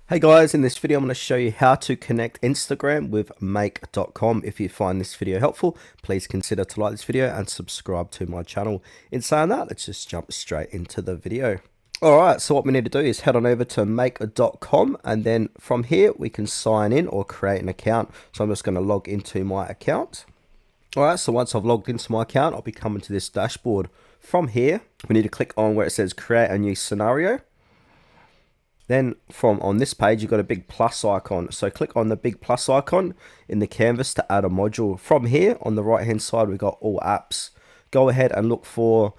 Hey guys, in this video I'm going to show you how to connect Instagram with Make.com. If you find this video helpful, please consider to like this video and subscribe to my channel. In saying that, let's just jump straight into the video. Alright, so what we need to do is head on over to Make.com, and then from here we can sign in or create an account. So I'm just going to log into my account. Alright, so once I've logged into my account, I'll be coming to this dashboard. From here, we need to click on where it says create a new scenario. Then from on this page, you've got a big plus icon. So click on the big plus icon in the canvas to add a module. From here on the right hand side, we've got all apps. Go ahead and look for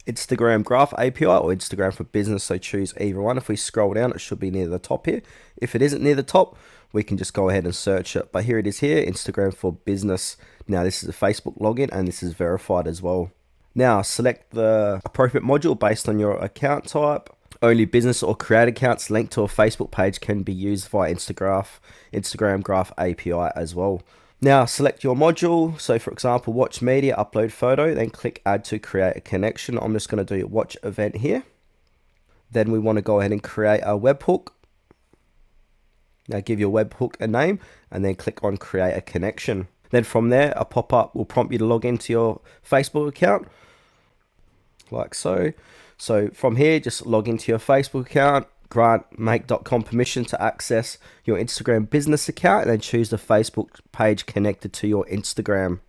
Instagram Graph API or Instagram for Business. So choose either one. If we scroll down, it should be near the top here. If it isn't near the top, we can just go ahead and search it. But here it is here, Instagram for Business. Now this is a Facebook login and this is verified as well. Now select the appropriate module based on your account type. Only business or create accounts linked to a Facebook page can be used via Instagram Graph API as well. Now select your module. So for example, watch media, upload photo, then click add to create a connection. I'm just going to do watch event here. Then we want to go ahead and create a webhook. Now give your webhook a name and then click on create a connection. Then from there, a pop-up will prompt you to log into your Facebook account like so. So from here, just log into your Facebook account, grant Make.com permission to access your Instagram business account, and then choose the Facebook page connected to your Instagram.